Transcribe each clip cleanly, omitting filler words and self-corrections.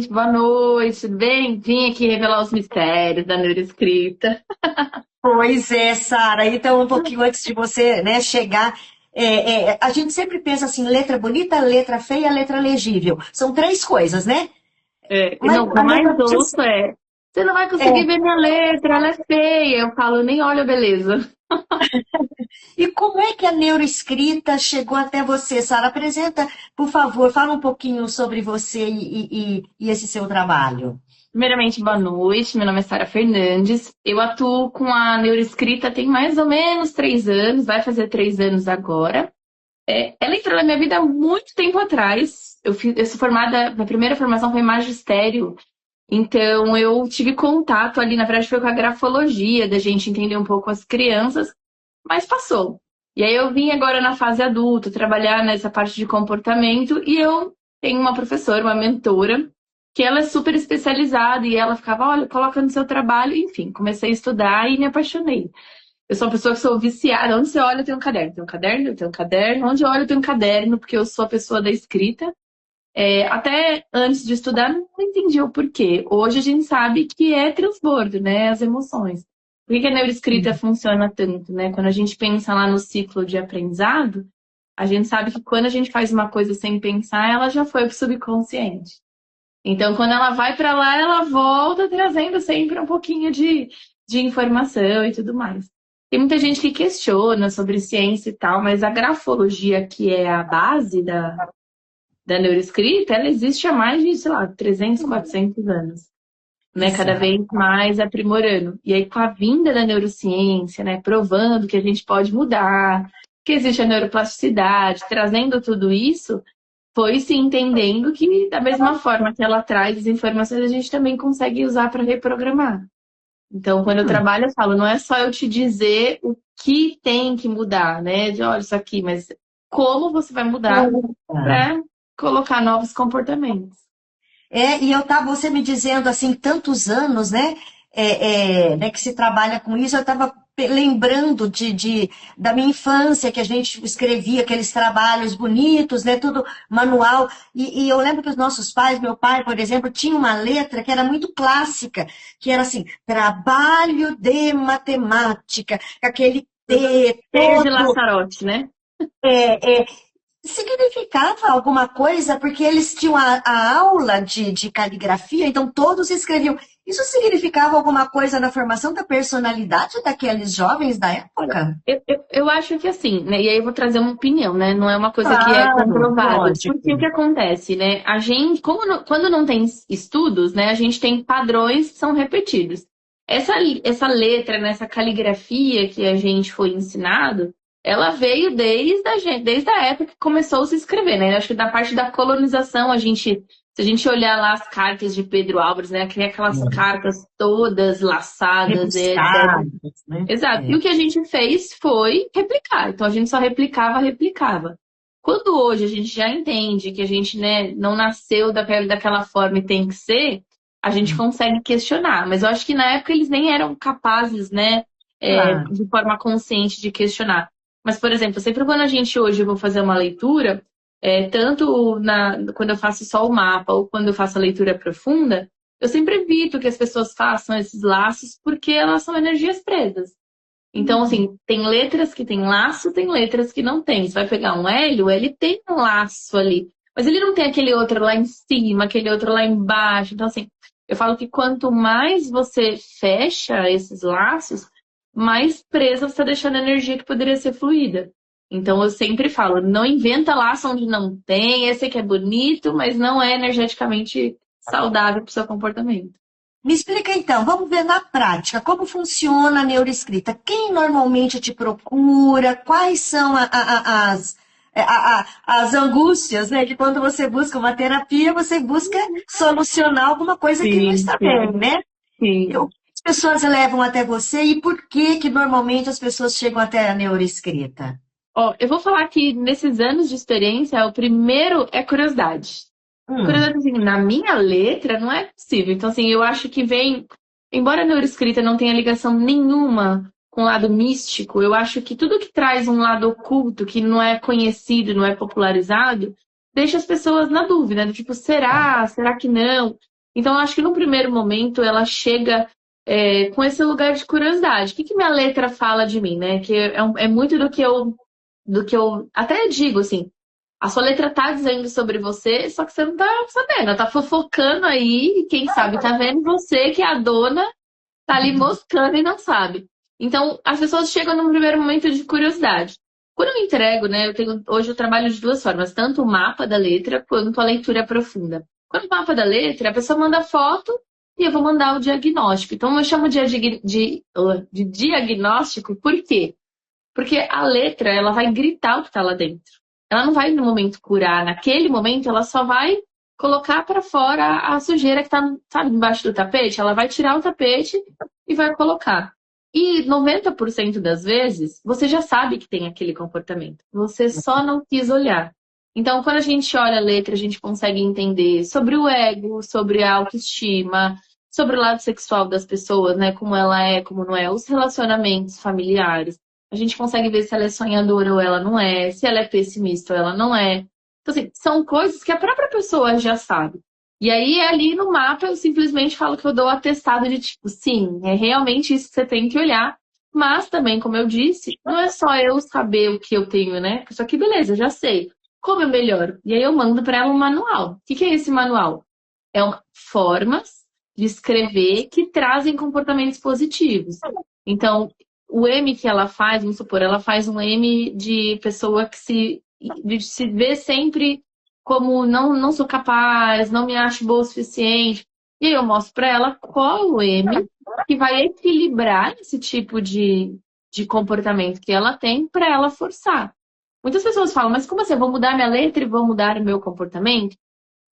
gente, boa noite, tudo bem? Vim aqui revelar os mistérios da neuroescrita. Pois é, Sara. Então, um pouquinho antes de você, né, chegar, a gente sempre pensa assim, letra bonita, letra feia, letra legível. São três coisas, né? Mas Não, o que eu a mais letra precisa. ouço é: você não vai conseguir É, ver minha letra, ela é feia. Eu falo, nem olha a beleza. e como é que a neuroescrita chegou até você, Sara? Apresenta, por favor, fala um pouquinho sobre você e esse seu trabalho. Primeiramente, boa noite, meu nome é Sara Fernandes. Eu atuo com a neuroescrita tem mais ou menos 3 anos, vai fazer 3 anos agora. Ela entrou na minha vida há muito tempo atrás. Eu sou formada, minha primeira formação foi em magistério. Então, eu tive contato ali, na verdade, foi com a grafologia, da gente entender um pouco as crianças, mas passou. E aí eu vim agora na fase adulta, trabalhar nessa parte de comportamento, e eu tenho uma professora, uma mentora, que ela é super especializada, e ela ficava, olha, coloca no seu trabalho, enfim, comecei a estudar e me apaixonei. Eu sou uma pessoa que sou viciada, onde você olha, eu tenho um caderno, tem um caderno, eu tenho um caderno, onde eu olho, eu tenho um caderno, porque eu sou a pessoa da escrita. Até antes de estudar, não entendi o porquê. Hoje a gente sabe que é transbordo, né? As emoções. Por que que a neuroescrita funciona tanto, né? Quando a gente pensa lá no ciclo de aprendizado, a gente sabe que quando a gente faz uma coisa sem pensar, ela já foi para o subconsciente. Então, quando ela vai para lá, ela volta trazendo sempre um pouquinho de informação e tudo mais. Tem muita gente que questiona sobre ciência e tal, mas a grafologia, que é a base da neuroescrita, ela existe há mais de, sei lá, 300, 400 anos, né? Cada Exato. vez mais aprimorando. E aí, com a vinda da neurociência, né? Provando que a gente pode mudar, que existe a neuroplasticidade, trazendo tudo isso, foi se entendendo que, da mesma forma que ela traz as informações, a gente também consegue usar para reprogramar. Então, quando eu trabalho, eu falo, não é só eu te dizer o que tem que mudar, né? De olha, isso aqui, mas como você vai mudar para colocar novos comportamentos. E eu tava, você me dizendo assim, tantos anos, né, né, que se trabalha com isso, eu estava lembrando da minha infância, que a gente escrevia aqueles trabalhos bonitos, né, tudo manual, e eu lembro que os nossos pais, meu pai, por exemplo, tinha uma letra que era muito clássica, que era assim, trabalho de matemática, aquele T Cheio de todo. laçarote, né? é, é, Significava alguma coisa, porque eles tinham a aula de caligrafia, então todos escreviam. Isso significava alguma coisa na formação da personalidade daqueles jovens da Olha, época? eu acho que assim, né? E aí eu vou trazer uma opinião, né? Não é uma coisa que é Claro, comprovada. Porque o que lógico. acontece, né? A gente, quando não tem estudos, né? A gente tem padrões que são repetidos. Essa letra, né, essa caligrafia que a gente foi ensinado, ela veio desde a época que começou a se escrever, né? Eu acho que da parte da colonização, se a gente olhar lá as cartas de Pedro Álvares, né? Aquelas cartas todas laçadas, etc. Rebuscados, né? Exato. E o que a gente fez foi replicar. Então a gente só replicava. Quando hoje a gente já entende que a gente, né, não nasceu daquela forma e tem que ser, a gente consegue questionar. Mas eu acho que na época eles nem eram capazes, né, Claro. de forma consciente de questionar. Mas, por exemplo, sempre quando a gente hoje eu vou fazer uma leitura, tanto quando eu faço só o mapa ou quando eu faço a leitura profunda, eu sempre evito que as pessoas façam esses laços porque elas são energias presas. Então, assim, tem letras que tem laço, tem letras que não tem. Você vai pegar um L, o L tem um laço ali. Mas ele não tem aquele outro lá em cima, aquele outro lá embaixo. Então, assim, eu falo que quanto mais você fecha esses laços, mais presa você está deixando a energia que poderia ser fluida. Então, eu sempre falo, não inventa laço onde não tem. Esse aqui é bonito, mas não é energeticamente saudável para o seu comportamento. Me explica então, vamos ver na prática como funciona a neuroescrita. Quem normalmente te procura? Quais são as angústias, né? Que quando você busca uma terapia, você busca solucionar alguma coisa que não Sim, está bem, sim, né? sim. O que as pessoas levam até você e por que que normalmente as pessoas chegam até a neuroescrita? Ó, eu vou falar que nesses anos de experiência, o primeiro é curiosidade. Hum, Curiosidade, assim, na minha letra não é possível. Então, assim, eu acho que vem, embora a neuroescrita não tenha ligação nenhuma com o lado místico, eu acho que tudo que traz um lado oculto, que não é conhecido, não é popularizado, deixa as pessoas na dúvida, do tipo, será? Será que não? Então, eu acho que no primeiro momento ela chega com esse lugar de curiosidade. O que que minha letra fala de mim, né? Que é muito do que eu até digo, assim, a sua letra tá dizendo sobre você, só que você não tá sabendo, ela tá fofocando aí, e quem sabe tá vendo você, que é a dona, tá ali moscando e não sabe. Então, as pessoas chegam num primeiro momento de curiosidade. Quando eu entrego, né, hoje eu trabalho de duas formas, tanto o mapa da letra quanto a leitura profunda. Quando o mapa da letra, a pessoa manda foto e eu vou mandar o diagnóstico. Então, eu chamo de diagnóstico, por quê? Porque a letra, ela vai gritar o que está lá dentro. Ela não vai, no momento, curar. Naquele momento, ela só vai colocar para fora a sujeira que está, sabe, embaixo do tapete. Ela vai tirar o tapete e vai colocar. E 90% das vezes, você já sabe que tem aquele comportamento. Você só não quis olhar. Então, quando a gente olha a letra, a gente consegue entender sobre o ego, sobre a autoestima, sobre o lado sexual das pessoas, né? Como ela é, como não é, os relacionamentos familiares. A gente consegue ver se ela é sonhadora ou ela não é, se ela é pessimista ou ela não é. Então, assim, são coisas que a própria pessoa já sabe. E aí, ali no mapa, eu simplesmente falo que eu dou atestado de tipo, sim, é realmente isso que você tem que olhar. Mas também, como eu disse, não é só eu saber o que eu tenho, né? Isso aqui, beleza, eu já sei. Como eu melhoro? E aí eu mando para ela um manual. O que que é esse manual? Formas de escrever que trazem comportamentos positivos. Então, o M que ela faz, vamos supor, ela faz um M de pessoa que se vê sempre como não sou capaz, não me acho boa o suficiente. E aí eu mostro para ela qual o M que vai equilibrar esse tipo de comportamento que ela tem para ela forçar. Muitas pessoas falam, mas como assim? Eu vou mudar minha letra e vou mudar o meu comportamento?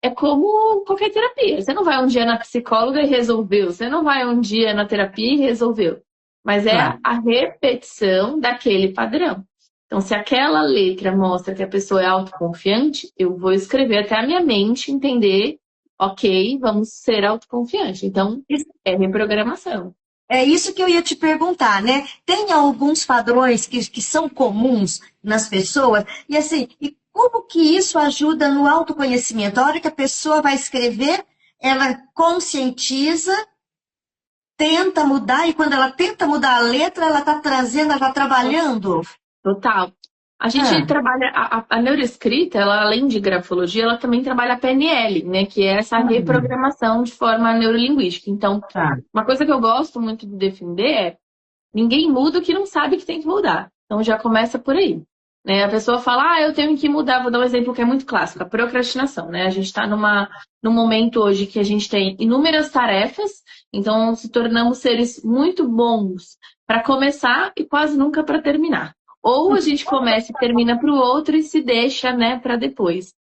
É como qualquer terapia. Você não vai um dia na psicóloga e resolveu. Você não vai um dia na terapia e resolveu. Mas é Claro. a repetição daquele padrão. Então, se aquela letra mostra que a pessoa é autoconfiante, eu vou escrever até a minha mente entender, ok, vamos ser autoconfiante. Então, é reprogramação. É isso que eu ia te perguntar, né? Tem alguns padrões que são comuns nas pessoas, e assim, e como que isso ajuda no autoconhecimento? A hora que a pessoa vai escrever, ela conscientiza, tenta mudar, e quando ela tenta mudar a letra, ela está trazendo, ela está trabalhando. Total. A gente Ah, trabalha, a neuroescrita, ela, além de grafologia, ela também trabalha a PNL, né? Que é essa hum, reprogramação de forma neurolinguística. Então, tá. uma coisa que eu gosto muito de defender é ninguém muda o que não sabe que tem que mudar. Então já começa por aí. Né? A pessoa fala, eu tenho que mudar, vou dar um exemplo que é muito clássico, a procrastinação, né? A gente está num momento hoje que a gente tem inúmeras tarefas, então se tornamos seres muito bons para começar e quase nunca para terminar. Ou a gente começa e termina para o outro e se deixa, né, para depois.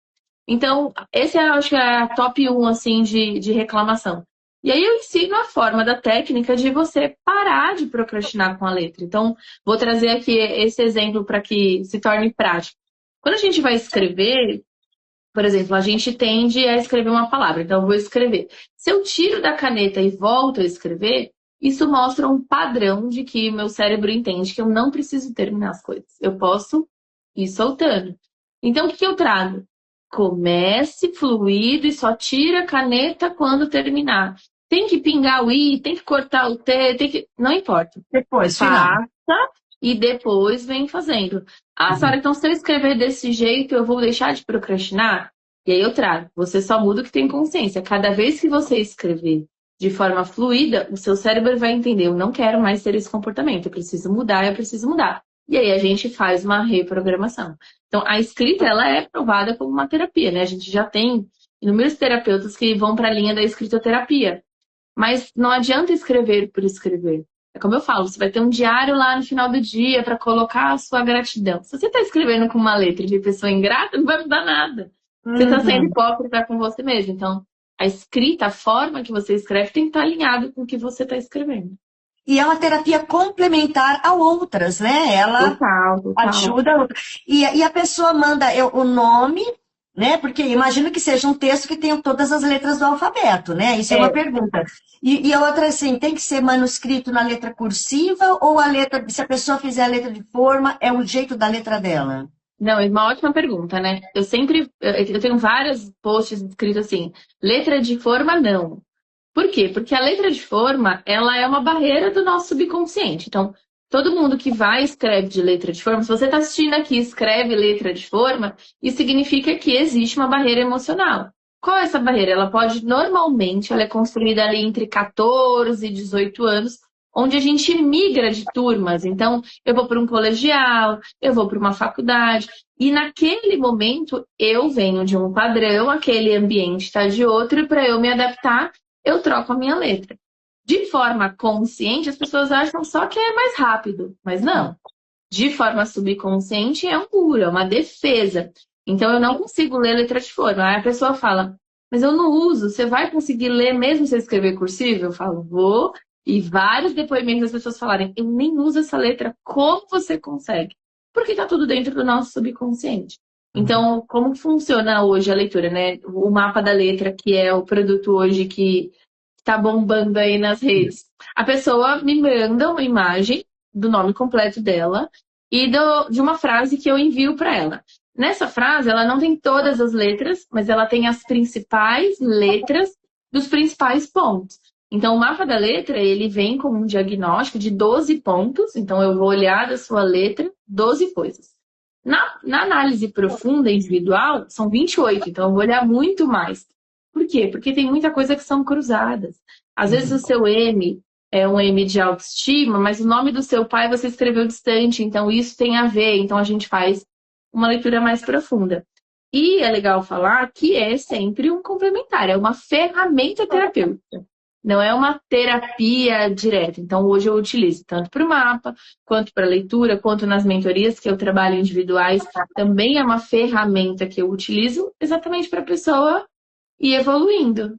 Então, esse é, acho que é a top 1 assim, de reclamação. E aí eu ensino a forma da técnica de você parar de procrastinar com a letra. Então, vou trazer aqui esse exemplo para que se torne prático. Quando a gente vai escrever, por exemplo, a gente tende a escrever uma palavra. Então, eu vou escrever. Se eu tiro da caneta e volto a escrever, isso mostra um padrão de que meu cérebro entende que eu não preciso terminar as coisas. Eu posso ir soltando. Então, o que eu trago? Comece fluido e só tira a caneta quando terminar. Tem que pingar o I, tem que cortar o T, tem que. Não importa. Depois, final. Faça e depois vem fazendo. Sara, então se eu escrever desse jeito, eu vou deixar de procrastinar? E aí eu trago. Você só muda o que tem consciência. Cada vez que você escrever de forma fluida, o seu cérebro vai entender, eu não quero mais ter esse comportamento, eu preciso mudar, eu preciso mudar. E aí a gente faz uma reprogramação. Então, a escrita, ela é provada como uma terapia, né? A gente já tem inúmeros terapeutas que vão para a linha da escritoterapia. Mas não adianta escrever por escrever. É como eu falo, você vai ter um diário lá no final do dia para colocar a sua gratidão. Se você está escrevendo com uma letra de pessoa ingrata, não vai mudar nada. Você está sendo Uhum. hipócrita com você mesmo. Então, a escrita, a forma que você escreve, tem que estar alinhado com o que você está escrevendo. E é uma terapia complementar a outras, né? Ela Total, total. ajuda a outra. E a pessoa manda o nome, né? Porque imagino que seja um texto que tenha todas as letras do alfabeto, né? Isso é uma É, pergunta. E a outra, assim, tem que ser manuscrito na letra cursiva ou a letra, se a pessoa fizer a letra de forma, é o jeito da letra dela? Não, é uma ótima pergunta, né? Eu tenho vários posts escritos assim, letra de forma não. Por quê? Porque a letra de forma, ela é uma barreira do nosso subconsciente. Então, todo mundo que vai e escreve de letra de forma, se você está assistindo aqui e escreve letra de forma, isso significa que existe uma barreira emocional. Qual é essa barreira? Ela pode, normalmente, ela é construída ali entre 14 e 18 anos, onde a gente migra de turmas. Então, eu vou para um colegial, eu vou para uma faculdade, e naquele momento eu venho de um padrão, aquele ambiente está de outro, e para eu me adaptar, eu troco a minha letra. De forma consciente, as pessoas acham só que é mais rápido, mas não. De forma subconsciente, é um muro, é uma defesa. Então, eu não consigo ler letra de forma. Aí a pessoa fala, mas eu não uso, você vai conseguir ler mesmo se escrever cursivo? Eu falo, vou. E vários depoimentos das pessoas falarem, eu nem uso essa letra, como você consegue? Porque está tudo dentro do nosso subconsciente. Então, como funciona hoje a leitura, né? O mapa da letra, que é o produto hoje que está bombando aí nas redes. A pessoa me manda uma imagem do nome completo dela e de uma frase que eu envio para ela. Nessa frase, ela não tem todas as letras, mas ela tem as principais letras dos principais pontos. Então, o mapa da letra, ele vem com um diagnóstico de 12 pontos. Então, eu vou olhar da sua letra 12 coisas. Na análise profunda, individual, são 28. Então, eu vou olhar muito mais. Por quê? Porque tem muita coisa que são cruzadas. Às vezes, o seu M é um M de autoestima, mas o nome do seu pai você escreveu distante. Então, isso tem a ver. Então, a gente faz uma leitura mais profunda. E é legal falar que é sempre um complementar, é uma ferramenta terapêutica. Não é uma terapia direta. Então, hoje eu utilizo tanto para o mapa, quanto para leitura, quanto nas mentorias que eu trabalho individuais. Também é uma ferramenta que eu utilizo exatamente para a pessoa ir evoluindo.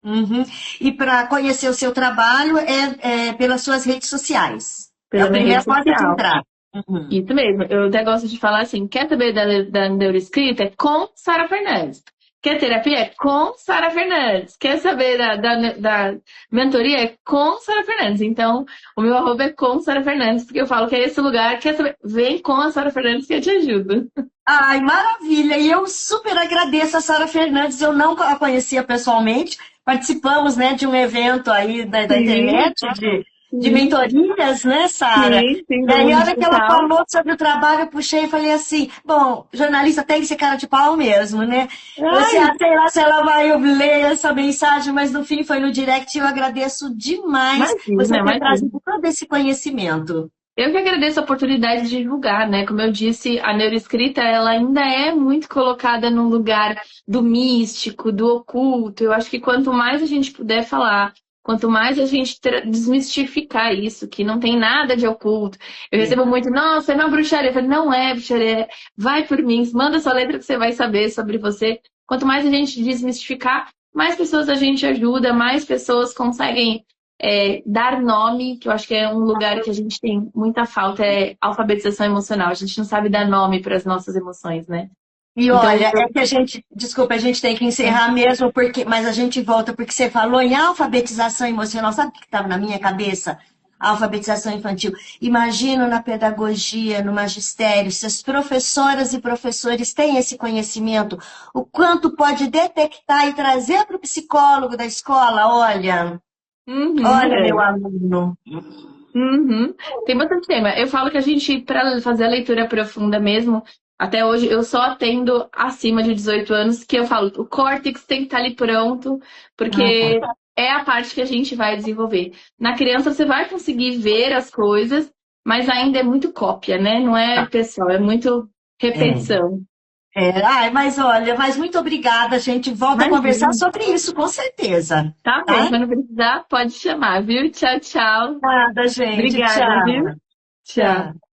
Uhum. E para conhecer o seu trabalho é pelas suas redes sociais. É a Pela minha primeira rede porta de social. entrada. Uhum. Isso mesmo. Eu até gosto de falar assim, quer saber da neuroescrita? É com Sara Fernandes. Quer terapia? É com Sara Fernandes. Quer saber da mentoria? É com Sara Fernandes. Então, o meu arroba é com Sara Fernandes, porque eu falo que é esse lugar. Quer saber? Vem com a Sara Fernandes que eu te ajudo. Ai, maravilha! E eu super agradeço a Sara Fernandes. Eu não a conhecia pessoalmente. Participamos, né, de um evento aí da Sim, internet de sim, mentorias, né, Sara? sim, E do aí, mundo a hora que ela digital. falou sobre o trabalho, eu puxei e falei assim: bom, jornalista tem que ser cara de pau mesmo, né? Falei assim: Ai, sei lá se ela vai ler essa mensagem, mas no fim foi no direct e eu agradeço demais imagina, você ter imagina. trazido todo esse conhecimento. Eu que agradeço a oportunidade de divulgar, né? Como eu disse, a neuroescrita ela ainda é muito colocada num lugar do místico, do oculto. Eu acho que quanto mais a gente puder falar, quanto mais a gente desmistificar isso, que não tem nada de oculto. Eu recebo muito, nossa, é uma bruxaria. Eu falo, não é bruxaria, vai por mim, manda sua letra que você vai saber sobre você. Quanto mais a gente desmistificar, mais pessoas a gente ajuda, mais pessoas conseguem dar nome, que eu acho que é um lugar que a gente tem muita falta, é alfabetização emocional. A gente não sabe dar nome para as nossas emoções, né? E Então, olha, é que a gente, desculpa, a gente tem que encerrar mesmo, porque, mas a gente volta porque você falou em alfabetização emocional. Sabe o que estava na minha cabeça? Alfabetização infantil. Imagino na pedagogia, no magistério, se as professoras e professores têm esse conhecimento, o quanto pode detectar e trazer para o psicólogo da escola, olha, uhum, olha meu aluno. uhum. Tem bastante tema. Eu falo que a gente, para fazer a leitura profunda mesmo, até hoje eu só atendo acima de 18 anos, que eu falo, o córtex tem que estar ali pronto, porque é a parte que a gente vai desenvolver. Na criança você vai conseguir ver as coisas, mas ainda é muito cópia, né? Não é pessoal, é muito É. repetição. Ai, mas olha, mas muito obrigada, a gente volta a conversar Imagina. sobre isso, com certeza, Tá bom, tá? quando precisar, pode chamar, viu? Tchau, tchau. Nada, gente, Obrigada, tchau, viu? Tchau. tchau.